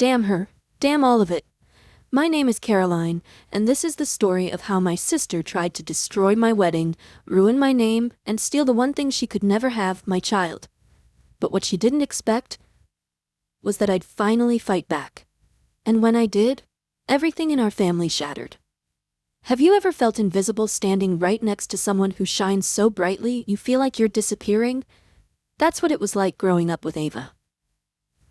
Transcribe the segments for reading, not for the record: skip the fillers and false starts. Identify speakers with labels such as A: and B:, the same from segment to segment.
A: Damn her. Damn all of it. My name is Caroline, and this is the story of how my sister tried to destroy my wedding, ruin my name, and steal the one thing she could never have, my child. But what she didn't expect was that I'd finally fight back. And when I did, everything in our family shattered. Have you ever felt invisible standing right next to someone who shines so brightly you feel like you're disappearing? That's what it was like growing up with Ava.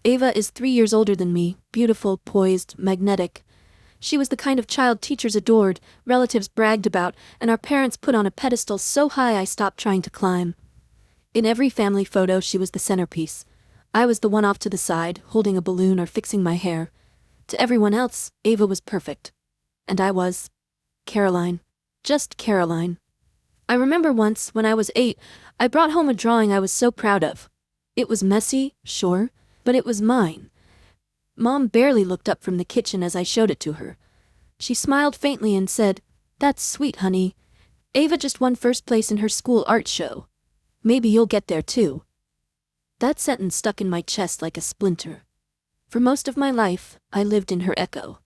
A: Ava is 3 years older than me, beautiful, poised, magnetic. She was the kind of child teachers adored, relatives bragged about, and our parents put on a pedestal so high I stopped trying to climb. In every family photo, she was the centerpiece. I was the one off to the side, holding a balloon or fixing my hair. To everyone else, Ava was perfect. And I was Caroline. Just Caroline. I remember once, when I was 8, I brought home a drawing I was so proud of. It was messy, sure, but it was mine. Mom barely looked up from the kitchen as I showed it to her. She smiled faintly and said, "That's sweet, honey. Ava just won first place in her school art show. Maybe you'll get there too." That sentence stuck in my chest like a splinter. For most of my life, I lived in her echo.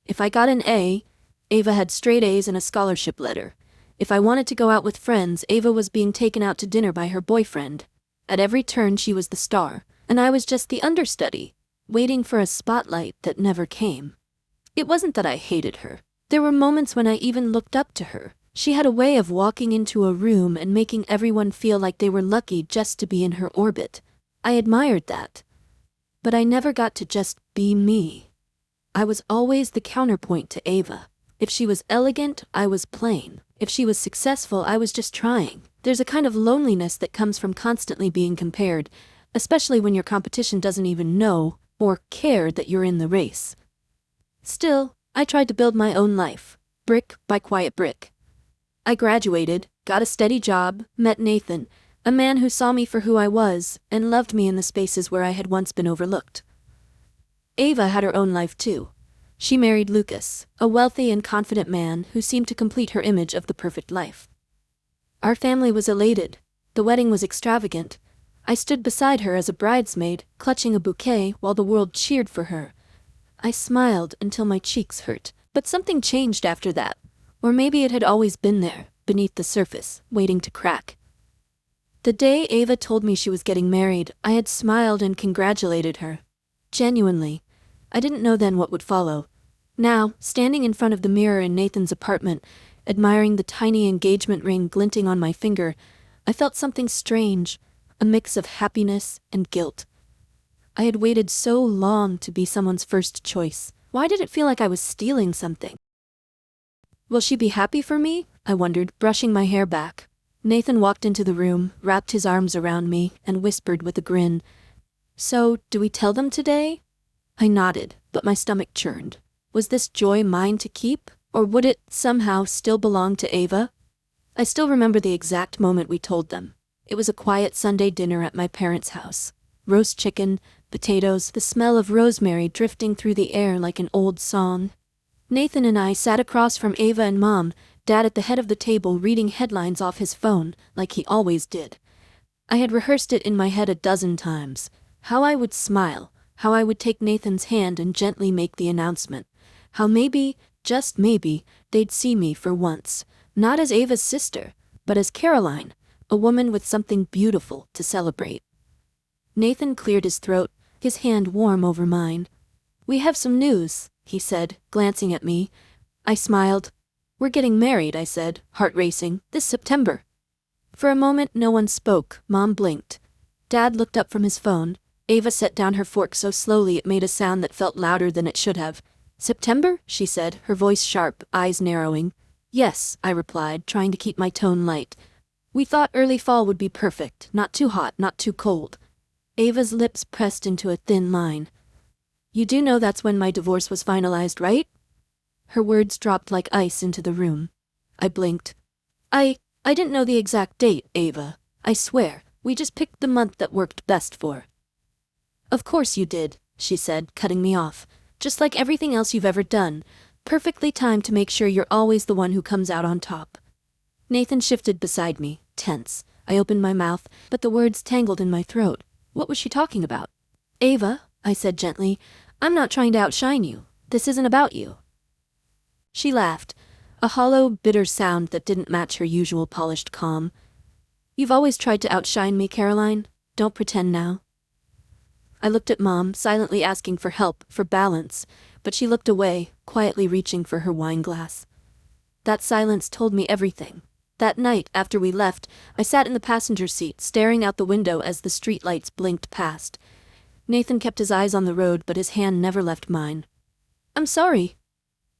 A: If I got an A, Ava had straight A's and a scholarship letter. If I wanted to go out with friends, Ava was being taken out to dinner by her boyfriend. At every turn she was the star, and I was just the understudy, waiting for a spotlight that never came. It wasn't that I hated her. There were moments when I even looked up to her. She had a way of walking into a room and making everyone feel like they were lucky just to be in her orbit. I admired that. But I never got to just be me. I was always the counterpoint to Ava. If she was elegant, I was plain. If she was successful, I was just trying. There's a kind of loneliness that comes from constantly being compared, especially when your competition doesn't even know or care that you're in the race. Still, I tried to build my own life, brick by quiet brick. I graduated, got a steady job, met Nathan, a man who saw me for who I was and loved me in the spaces where I had once been overlooked. Ava had her own life too. She married Lucas, a wealthy and confident man who seemed to complete her image of the perfect life. Our family was elated. The wedding was extravagant. I stood beside her as a bridesmaid, clutching a bouquet while the world cheered for her. I smiled until my cheeks hurt, but something changed after that. Or maybe it had always been there, beneath the surface, waiting to crack. The day Ava told me she was getting married, I had smiled and congratulated her. Genuinely. I didn't know then what would follow. Now, standing in front of the mirror in Nathan's apartment, admiring the tiny engagement ring glinting on my finger, I felt something strange, a mix of happiness and guilt. I had waited so long to be someone's first choice. Why did it feel like I was stealing something? Will she be happy for me? I wondered, brushing my hair back. Nathan walked into the room, wrapped his arms around me, and whispered with a grin, "So, do we tell them today?" I nodded, but my stomach churned. Was this joy mine to keep, or would it somehow still belong to Ava? I still remember the exact moment we told them. It was a quiet Sunday dinner at my parents' house. Roast chicken, potatoes, the smell of rosemary drifting through the air like an old song. Nathan and I sat across from Ava and Mom, Dad at the head of the table reading headlines off his phone, like he always did. I had rehearsed it in my head a dozen times. How I would smile, how I would take Nathan's hand and gently make the announcement. How maybe, just maybe, they'd see me for once, not as Ava's sister, but as Caroline, a woman with something beautiful to celebrate. Nathan cleared his throat, his hand warm over mine. "We have some news," he said, glancing at me. I smiled. "We're getting married," I said, heart racing, "this September." For a moment no one spoke. Mom blinked. Dad looked up from his phone. Ava set down her fork so slowly it made a sound that felt louder than it should have. "September?" she said, her voice sharp, eyes narrowing. "Yes," I replied, trying to keep my tone light. "We thought early fall would be perfect, not too hot, not too cold." Ava's lips pressed into a thin line. "You do know that's when my divorce was finalized, right?" Her words dropped like ice into the room. I blinked. I didn't know the exact date, Ava. I swear, we just picked the month that worked best for." "Of course you did," she said, cutting me off. "Just like everything else you've ever done. Perfectly timed to make sure you're always the one who comes out on top." Nathan shifted beside me, tense. I opened my mouth, but the words tangled in my throat. What was she talking about? "Ava," I said gently, I'm not trying to outshine you. This isn't about you." She laughed, a hollow, bitter sound that didn't match her usual polished calm. "You've always tried to outshine me, Caroline. Don't pretend now." I looked at Mom, silently asking for help, for balance, but she looked away, quietly reaching for her wine glass. That silence told me everything. That night, after we left, I sat in the passenger seat, staring out the window as the streetlights blinked past. Nathan kept his eyes on the road, but his hand never left mine. "I'm sorry,"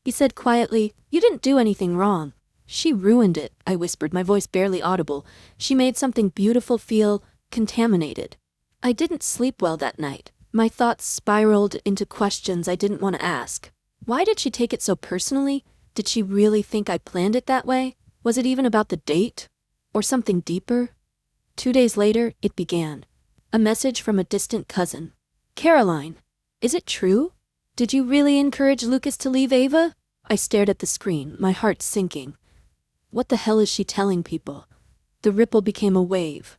A: he said quietly. "You didn't do anything wrong." "She ruined it," I whispered, my voice barely audible. "She made something beautiful feel contaminated." I didn't sleep well that night. My thoughts spiraled into questions I didn't want to ask. Why did she take it so personally? Did she really think I planned it that way? Was it even about the date? Or something deeper? 2 days later, it began. A message from a distant cousin. "Caroline, is it true? Did you really encourage Lucas to leave Ava?" I stared at the screen, my heart sinking. What the hell is she telling people? The ripple became a wave.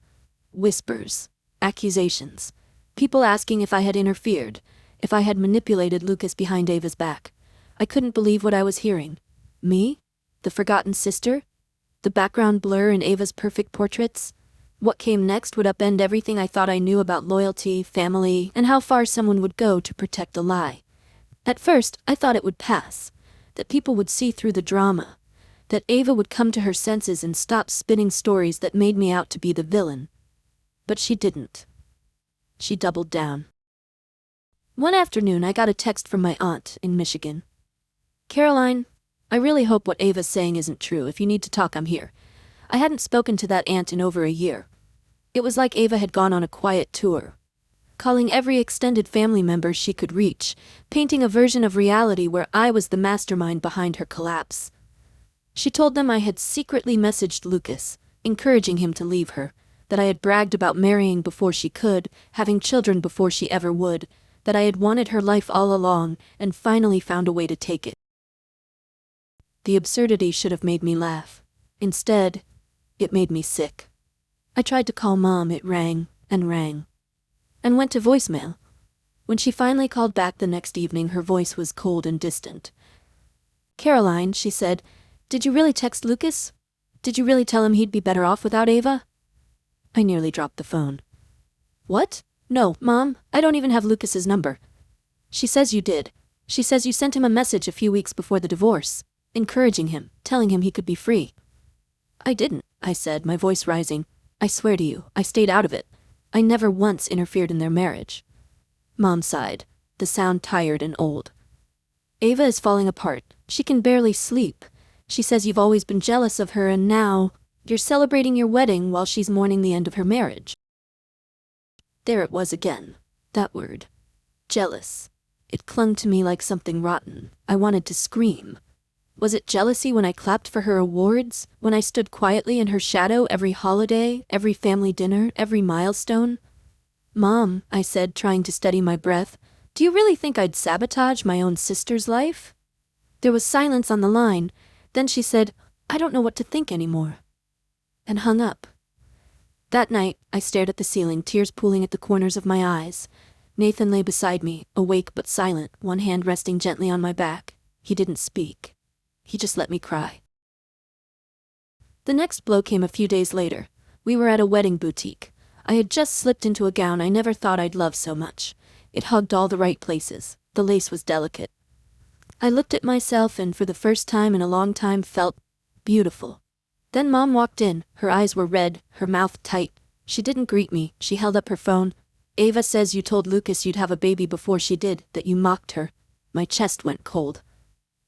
A: Whispers. Accusations. People asking if I had interfered, if I had manipulated Lucas behind Ava's back. I couldn't believe what I was hearing. Me? The forgotten sister? The background blur in Ava's perfect portraits? What came next would upend everything I thought I knew about loyalty, family, and how far someone would go to protect a lie. At first, I thought it would pass, that people would see through the drama, that Ava would come to her senses and stop spinning stories that made me out to be the villain. But she didn't. She doubled down. One afternoon, I got a text from my aunt in Michigan. "Caroline, I really hope what Ava's saying isn't true. If you need to talk, I'm here." I hadn't spoken to that aunt in over a year. It was like Ava had gone on a quiet tour, calling every extended family member she could reach, painting a version of reality where I was the mastermind behind her collapse. She told them I had secretly messaged Lucas, encouraging him to leave her, that I had bragged about marrying before she could, having children before she ever would, that I had wanted her life all along and finally found a way to take it. The absurdity should have made me laugh. Instead, it made me sick. I tried to call Mom, it rang and rang, and went to voicemail. When she finally called back the next evening, her voice was cold and distant. "Caroline," she said, "did you really text Lucas? Did you really tell him he'd be better off without Ava?" I nearly dropped the phone. "What? No, Mom, I don't even have Lucas's number." "She says you did. She says you sent him a message a few weeks before the divorce, encouraging him, telling him he could be free." "I didn't," I said, my voice rising. "I swear to you, I stayed out of it. I never once interfered in their marriage." Mom sighed, the sound tired and old. "Ava is falling apart. She can barely sleep. She says you've always been jealous of her, and now you're celebrating your wedding while she's mourning the end of her marriage." There it was again, that word. Jealous. It clung to me like something rotten. I wanted to scream. Was it jealousy when I clapped for her awards? When I stood quietly in her shadow every holiday, every family dinner, every milestone? "Mom," I said, trying to steady my breath, "do you really think I'd sabotage my own sister's life?" There was silence on the line. Then she said, "I don't know what to think anymore," and hung up. That night, I stared at the ceiling, tears pooling at the corners of my eyes. Nathan lay beside me, awake but silent, one hand resting gently on my back. He didn't speak. He just let me cry. The next blow came a few days later. We were at a wedding boutique. I had just slipped into a gown I never thought I'd love so much. It hugged all the right places. The lace was delicate. I looked at myself and for the first time in a long time felt beautiful. Then Mom walked in. Her eyes were red, her mouth tight. She didn't greet me. She held up her phone. "Ava says you told Lucas you'd have a baby before she did, that you mocked her." My chest went cold.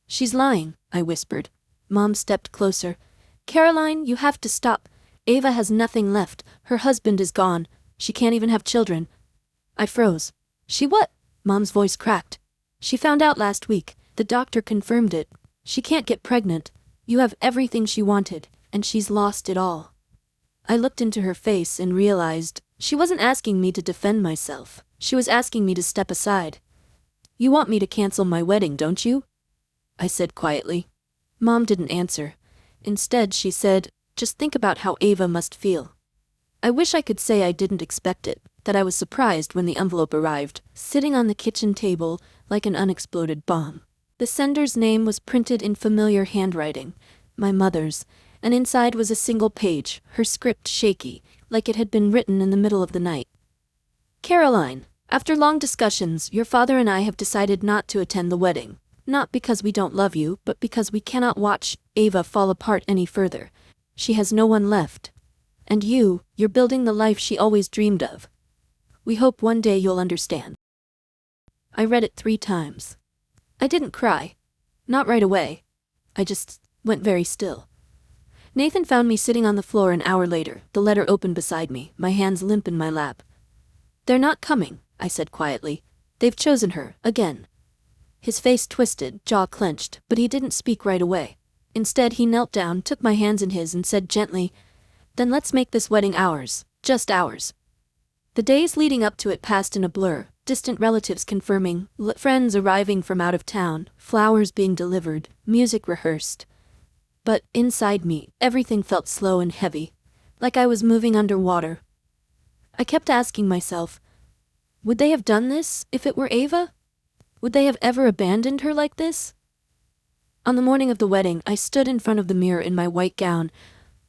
A: "She's lying," I whispered. Mom stepped closer. "Caroline, you have to stop. Ava has nothing left. Her husband is gone. She can't even have children." I froze. "She what?" Mom's voice cracked. "She found out last week. The doctor confirmed it. She can't get pregnant. You have everything she wanted, and she's lost it all." I looked into her face and realized she wasn't asking me to defend myself. She was asking me to step aside. "You want me to cancel my wedding, don't you?" I said quietly. Mom didn't answer. Instead, she said, "Just think about how Ava must feel." I wish I could say I didn't expect it, that I was surprised when the envelope arrived. Sitting on the kitchen table, like an unexploded bomb. The sender's name was printed in familiar handwriting, my mother's, and inside was a single page, her script shaky, like it had been written in the middle of the night. Caroline, after long discussions, your father and I have decided not to attend the wedding. Not because we don't love you, but because we cannot watch Ava fall apart any further. She has no one left. And you're building the life she always dreamed of. We hope one day you'll understand. I read it 3 times. I didn't cry. Not right away. I just went very still. Nathan found me sitting on the floor an hour later, the letter open beside me, my hands limp in my lap. They're not coming, I said quietly. They've chosen her, again. His face twisted, jaw clenched, but he didn't speak right away. Instead, he knelt down, took my hands in his and said gently, "Then let's make this wedding ours, just ours." The days leading up to it passed in a blur, distant relatives confirming, friends arriving from out of town, flowers being delivered, music rehearsed. But inside me, everything felt slow and heavy, like I was moving underwater. I kept asking myself, would they have done this if it were Ava? Would they have ever abandoned her like this? On the morning of the wedding, I stood in front of the mirror in my white gown,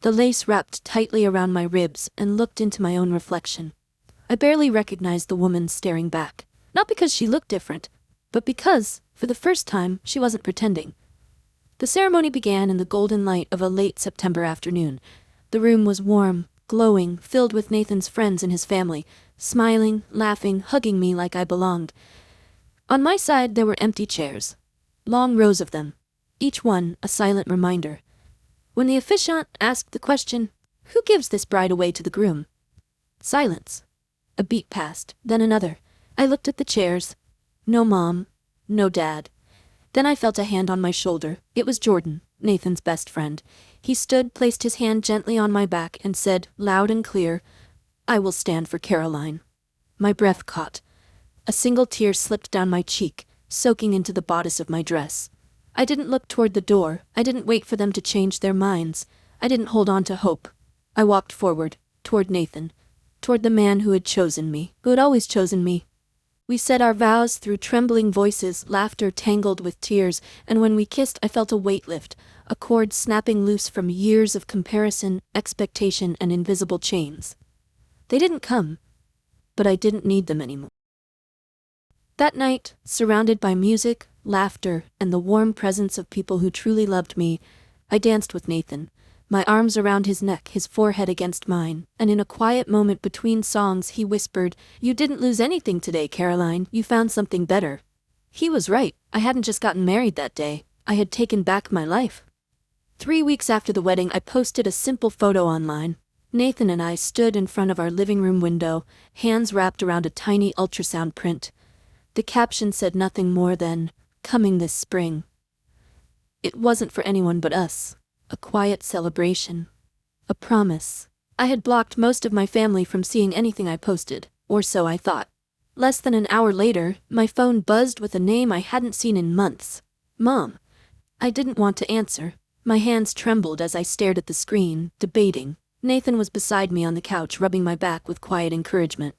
A: the lace wrapped tightly around my ribs, and looked into my own reflection. I barely recognized the woman staring back, not because she looked different, but because, for the first time, she wasn't pretending. The ceremony began in the golden light of a late September afternoon. The room was warm, glowing, filled with Nathan's friends and his family, smiling, laughing, hugging me like I belonged. On my side there were empty chairs, long rows of them, each one a silent reminder. When the officiant asked the question, "Who gives this bride away to the groom?" Silence. A beat passed, then another. I looked at the chairs. No mom, no dad. Then I felt a hand on my shoulder. It was Jordan, Nathan's best friend. He stood, placed his hand gently on my back, and said, loud and clear, "I will stand for Caroline." My breath caught. A single tear slipped down my cheek, soaking into the bodice of my dress. I didn't look toward the door. I didn't wait for them to change their minds. I didn't hold on to hope. I walked forward, toward Nathan, toward the man who had chosen me, who had always chosen me. We said our vows through trembling voices, laughter tangled with tears, and when we kissed I felt a weight lift, a cord snapping loose from years of comparison, expectation, and invisible chains. They didn't come, but I didn't need them anymore. That night, surrounded by music, laughter, and the warm presence of people who truly loved me, I danced with Nathan, my arms around his neck, his forehead against mine, and in a quiet moment between songs he whispered, "You didn't lose anything today, Caroline. You found something better." He was right. I hadn't just gotten married that day. I had taken back my life. 3 weeks after the wedding, I posted a simple photo online. Nathan and I stood in front of our living room window, hands wrapped around a tiny ultrasound print. The caption said nothing more than, "Coming this spring." It wasn't for anyone but us. A quiet celebration. A promise. I had blocked most of my family from seeing anything I posted, or so I thought. Less than an hour later, my phone buzzed with a name I hadn't seen in months. Mom. I didn't want to answer. My hands trembled as I stared at the screen, debating. Nathan was beside me on the couch, rubbing my back with quiet encouragement.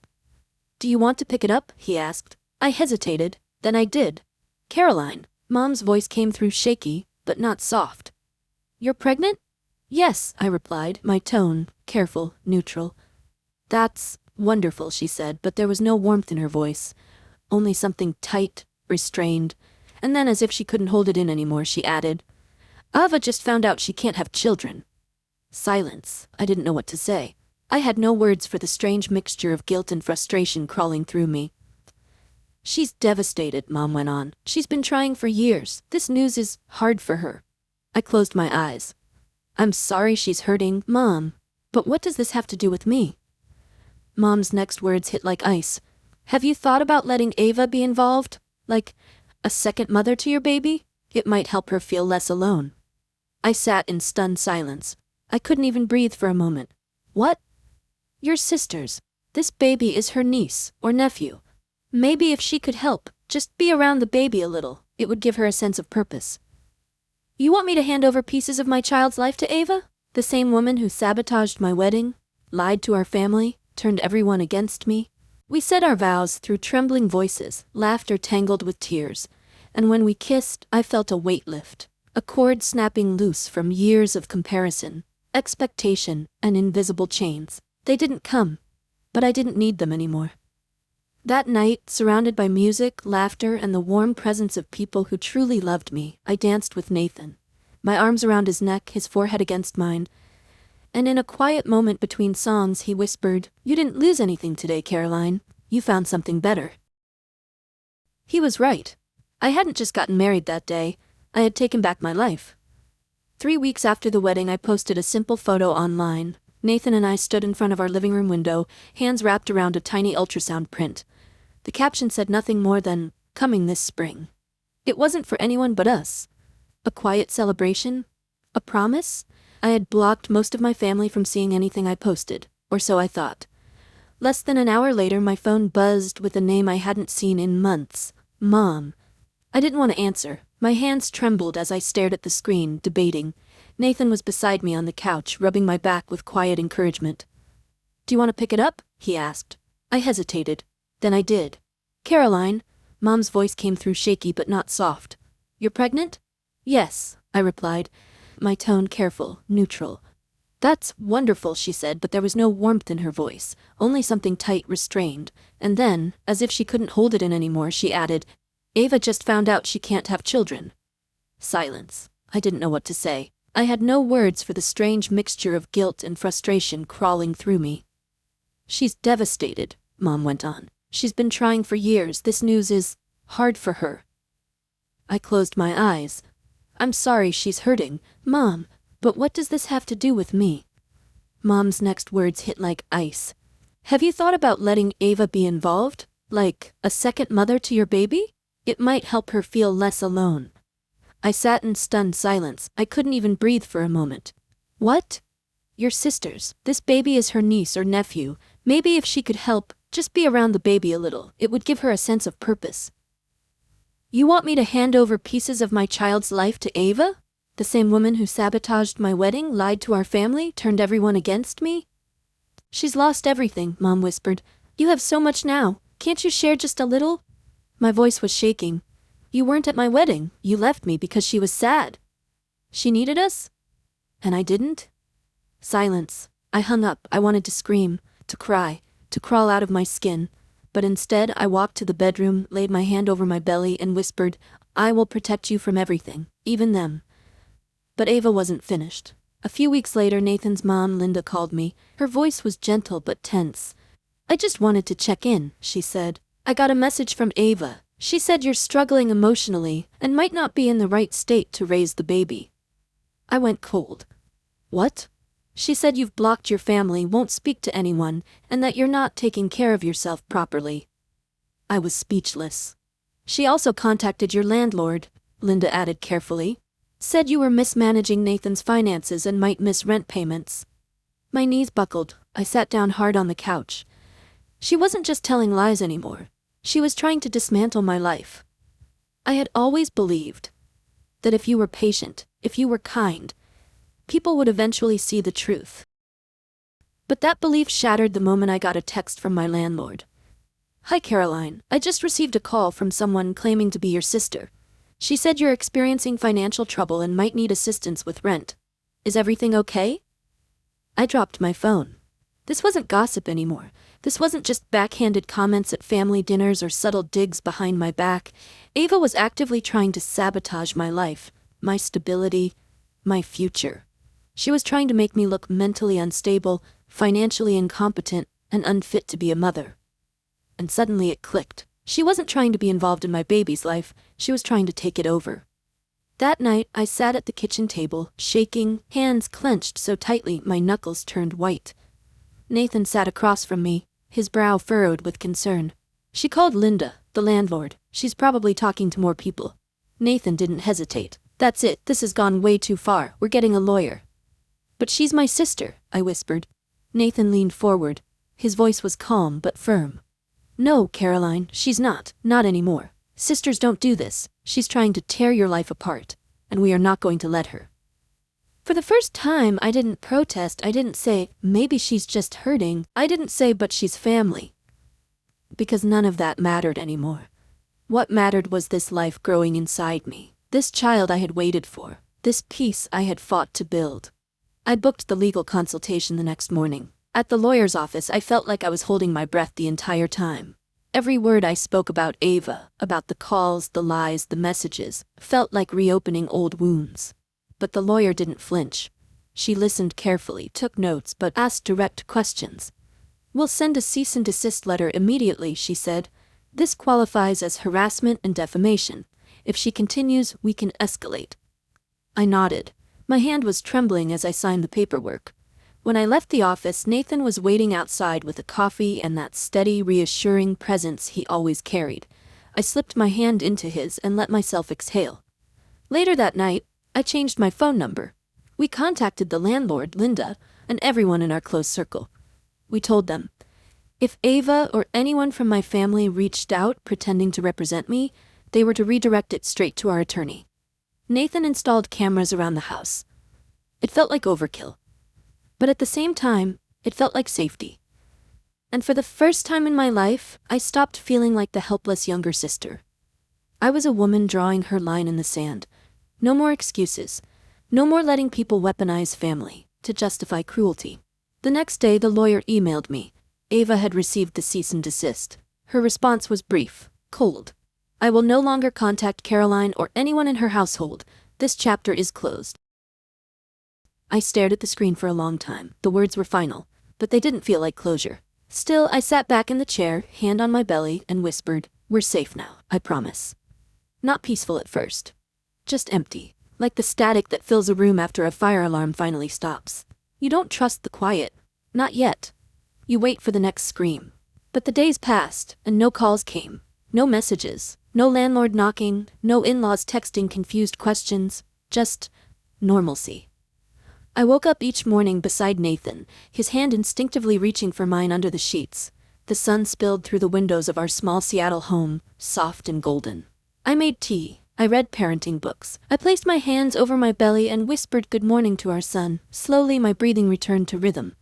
A: "Do you want to pick it up?" he asked. I hesitated, then I did. "Caroline." Mom's voice came through shaky, but not soft. "You're pregnant?" "Yes," I replied, my tone careful, neutral. "That's wonderful," she said, but there was no warmth in her voice, only something tight, restrained. And then, as if she couldn't hold it in anymore, she added, "Ava just found out she can't have children." Silence. I didn't know what to say. I had no words for the strange mixture of guilt and frustration crawling through me. "She's devastated," Mom went on. "She's been trying for years. This news is hard for her." I closed my eyes. "I'm sorry she's hurting, Mom. But what does this have to do with me?" Mom's next words hit like ice. "Have you thought about letting Ava be involved? Like a second mother to your baby? It might help her feel less alone." I sat in stunned silence. I couldn't even breathe for a moment. "What?" "Your sisters. This baby is her niece or nephew. Maybe if she could help, just be around the baby a little, it would give her a sense of purpose." "You want me to hand over pieces of my child's life to Ava? The same woman who sabotaged my wedding, lied to our family, turned everyone against me?" We said our vows through trembling voices, laughter tangled with tears, and when we kissed, I felt a weight lift, a cord snapping loose from years of comparison, expectation, and invisible chains. They didn't come, but I didn't need them anymore. That night, surrounded by music, laughter, and the warm presence of people who truly loved me, I danced with Nathan, my arms around his neck, his forehead against mine, and in a quiet moment between songs he whispered, "You didn't lose anything today, Caroline. You found something better." He was right. I hadn't just gotten married that day, I had taken back my life. 3 weeks after the wedding, I posted a simple photo online. Nathan and I stood in front of our living room window, hands wrapped around a tiny ultrasound print. The caption said nothing more than, "Coming this spring." It wasn't for anyone but us. A quiet celebration? A promise? I had blocked most of my family from seeing anything I posted, or so I thought. Less than an hour later, my phone buzzed with a name I hadn't seen in months. Mom. I didn't want to answer. My hands trembled as I stared at the screen, debating. Nathan was beside me on the couch, rubbing my back with quiet encouragement. "Do you want to pick it up?" he asked. I hesitated. Then I did. "Caroline," Mom's voice came through, shaky but not soft. "You're pregnant?" "Yes," I replied, my tone careful, neutral. "That's wonderful," she said, but there was no warmth in her voice, only something tight, restrained. And then, as if she couldn't hold it in anymore, she added, "Ava just found out she can't have children." Silence. I didn't know what to say. I had no words for the strange mixture of guilt and frustration crawling through me. "She's devastated," Mom went on. "She's been trying for years. This news is hard for her." I closed my eyes. "I'm sorry she's hurting, Mom, but what does this have to do with me?" Mom's next words hit like ice. "Have you thought about letting Ava be involved? Like a second mother to your baby? It might help her feel less alone." I sat in stunned silence. I couldn't even breathe for a moment. "What?" "Your sisters. This baby is her niece or nephew. Maybe if she could help, just be around the baby a little, it would give her a sense of purpose." "You want me to hand over pieces of my child's life to Ava? The same woman who sabotaged my wedding, lied to our family, turned everyone against me?" "She's lost everything," Mom whispered. "You have so much now. Can't you share just a little?" My voice was shaking. "You weren't at my wedding. You left me because she was sad. She needed us? And I didn't?" Silence. I hung up. I wanted to scream, to cry, to crawl out of my skin. But instead, I walked to the bedroom, laid my hand over my belly, and whispered, "I will protect you from everything, even them." But Ava wasn't finished. A few weeks later, Nathan's mom, Linda, called me. Her voice was gentle but tense. "I just wanted to check in," she said. "I got a message from Ava. She said you're struggling emotionally and might not be in the right state to raise the baby." I went cold. "What?" "She said you've blocked your family, won't speak to anyone, and that you're not taking care of yourself properly." I was speechless. "She also contacted your landlord," Linda added carefully. "Said you were mismanaging Nathan's finances and might miss rent payments." My knees buckled. I sat down hard on the couch. She wasn't just telling lies anymore. She was trying to dismantle my life. I had always believed that if you were patient, if you were kind, people would eventually see the truth. But that belief shattered the moment I got a text from my landlord. "Hi Caroline, I just received a call from someone claiming to be your sister. She said you're experiencing financial trouble and might need assistance with rent. Is everything okay?" I dropped my phone. This wasn't gossip anymore. This wasn't just backhanded comments at family dinners or subtle digs behind my back. Ava was actively trying to sabotage my life, my stability, my future. She was trying to make me look mentally unstable, financially incompetent, and unfit to be a mother. And suddenly it clicked. She wasn't trying to be involved in my baby's life, she was trying to take it over. That night, I sat at the kitchen table, shaking, hands clenched so tightly my knuckles turned white. Nathan sat across from me, his brow furrowed with concern. "She called Linda, the landlord. She's probably talking to more people." Nathan didn't hesitate. "That's it, this has gone way too far, we're getting a lawyer." "But she's my sister," I whispered. Nathan leaned forward. His voice was calm but firm. "No, Caroline, she's not anymore. Sisters don't do this. She's trying to tear your life apart, and we are not going to let her." For the first time, I didn't protest. I didn't say, "Maybe she's just hurting." I didn't say, "But she's family." because none of that mattered anymore. What mattered was this life growing inside me, this child I had waited for, this peace I had fought to build. I booked the legal consultation the next morning. At the lawyer's office, I felt like I was holding my breath the entire time. Every word I spoke about Ava, about the calls, the lies, the messages, felt like reopening old wounds. But the lawyer didn't flinch. She listened carefully, took notes, but asked direct questions. "We'll send a cease and desist letter immediately," she said. "This qualifies as harassment and defamation. If she continues, we can escalate." I nodded. My hand was trembling as I signed the paperwork. When I left the office, Nathan was waiting outside with a coffee and that steady, reassuring presence he always carried. I slipped my hand into his and let myself exhale. Later that night, I changed my phone number. We contacted the landlord, Linda, and everyone in our close circle. We told them, if Ava or anyone from my family reached out pretending to represent me, they were to redirect it straight to our attorney. Nathan installed cameras around the house. It felt like overkill. But at the same time, it felt like safety. And for the first time in my life, I stopped feeling like the helpless younger sister. I was a woman drawing her line in the sand. No more excuses. No more letting people weaponize family to justify cruelty. The next day, the lawyer emailed me. Ava had received the cease and desist. Her response was brief, cold. "I will no longer contact Caroline or anyone in her household. This chapter is closed." I stared at the screen for a long time. The words were final, but they didn't feel like closure. Still, I sat back in the chair, hand on my belly, and whispered, "We're safe now, I promise." Not peaceful at first. Just empty, like the static that fills a room after a fire alarm finally stops. You don't trust the quiet. Not yet. You wait for the next scream. But the days passed, and no calls came. No messages. No landlord knocking. No in-laws texting confused questions. Just normalcy. I woke up each morning beside Nathan, his hand instinctively reaching for mine under the sheets. The sun spilled through the windows of our small Seattle home, soft and golden. I made tea. I read parenting books. I placed my hands over my belly and whispered good morning to our son. Slowly, my breathing returned to rhythm.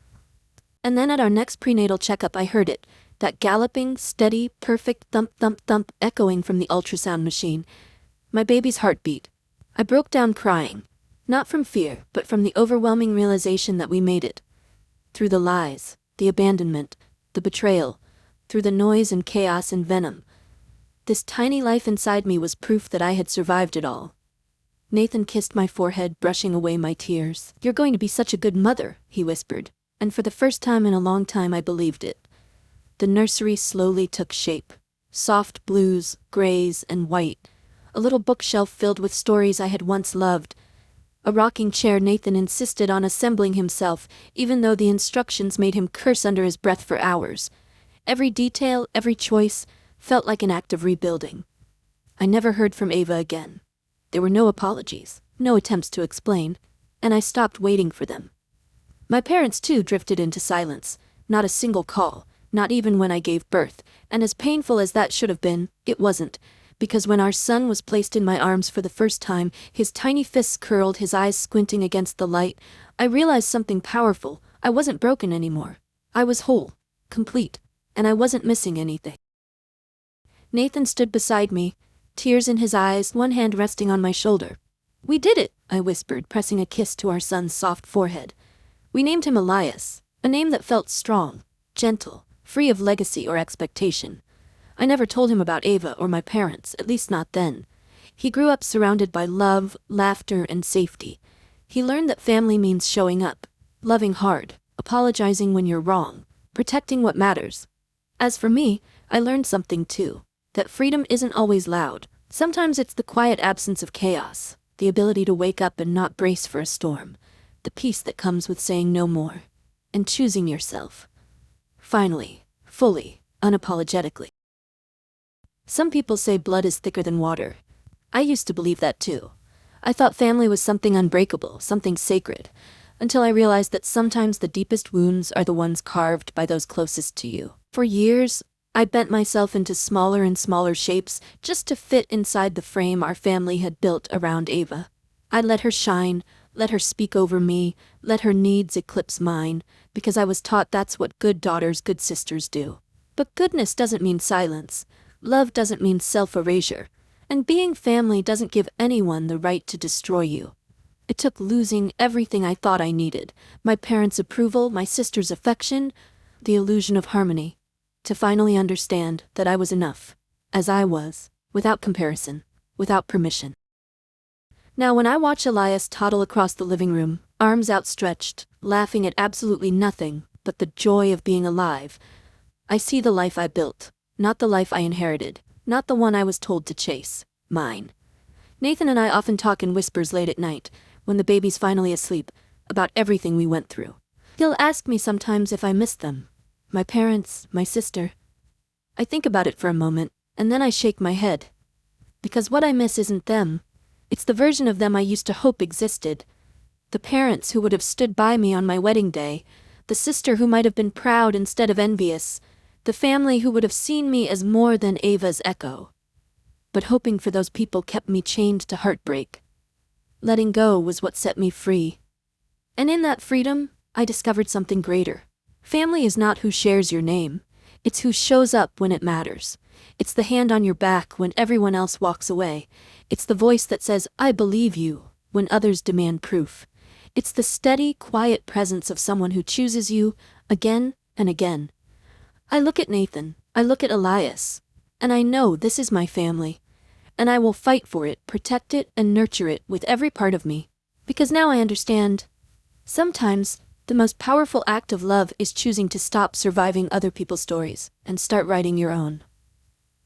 A: And then at our next prenatal checkup, I heard it. That galloping, steady, perfect thump, thump, thump echoing from the ultrasound machine. My baby's heartbeat. I broke down crying. Not from fear, but from the overwhelming realization that we made it. Through the lies, the abandonment, the betrayal, through the noise and chaos and venom. This tiny life inside me was proof that I had survived it all. Nathan kissed my forehead, brushing away my tears. "You're going to be such a good mother," he whispered, and for the first time in a long time I believed it. The nursery slowly took shape. Soft blues, grays, and white. A little bookshelf filled with stories I had once loved. A rocking chair Nathan insisted on assembling himself, even though the instructions made him curse under his breath for hours. Every detail, every choice, felt like an act of rebuilding. I never heard from Ava again. There were no apologies, no attempts to explain, and I stopped waiting for them. My parents too drifted into silence. Not a single call, not even when I gave birth, and as painful as that should have been, it wasn't. Because when our son was placed in my arms for the first time, his tiny fists curled, his eyes squinting against the light, I realized something powerful. I wasn't broken anymore. I was whole, complete, and I wasn't missing anything. Nathan stood beside me, tears in his eyes, one hand resting on my shoulder. "We did it," I whispered, pressing a kiss to our son's soft forehead. We named him Elias, a name that felt strong, gentle, free of legacy or expectation. I never told him about Ava or my parents, at least not then. He grew up surrounded by love, laughter, and safety. He learned that family means showing up, loving hard, apologizing when you're wrong, protecting what matters. As for me, I learned something too, that freedom isn't always loud. Sometimes it's the quiet absence of chaos, the ability to wake up and not brace for a storm, the peace that comes with saying no more, and choosing yourself. Finally, fully, unapologetically. Some people say blood is thicker than water. I used to believe that too. I thought family was something unbreakable, something sacred, until I realized that sometimes the deepest wounds are the ones carved by those closest to you. For years, I bent myself into smaller and smaller shapes just to fit inside the frame our family had built around Ava. I let her shine, let her speak over me, let her needs eclipse mine, because I was taught that's what good daughters, good sisters do. But goodness doesn't mean silence. Love doesn't mean self-erasure. And being family doesn't give anyone the right to destroy you. It took losing everything I thought I needed, my parents' approval, my sister's affection, the illusion of harmony, to finally understand that I was enough, as I was, without comparison, without permission. Now when I watch Elias toddle across the living room, arms outstretched, laughing at absolutely nothing but the joy of being alive, I see the life I built, not the life I inherited, not the one I was told to chase, mine. Nathan and I often talk in whispers late at night, when the baby's finally asleep, about everything we went through. He'll ask me sometimes if I miss them. My parents, my sister. I think about it for a moment, and then I shake my head. Because what I miss isn't them. It's the version of them I used to hope existed. The parents who would have stood by me on my wedding day. The sister who might have been proud instead of envious. The family who would have seen me as more than Ava's echo. But hoping for those people kept me chained to heartbreak. Letting go was what set me free. And in that freedom, I discovered something greater. Family is not who shares your name. It's who shows up when it matters. It's the hand on your back when everyone else walks away. It's the voice that says, "I believe you," when others demand proof. It's the steady, quiet presence of someone who chooses you, again and again. I look at Nathan, I look at Elias, and I know this is my family. And I will fight for it, protect it, and nurture it with every part of me. Because now I understand. Sometimes, the most powerful act of love is choosing to stop surviving other people's stories and start writing your own.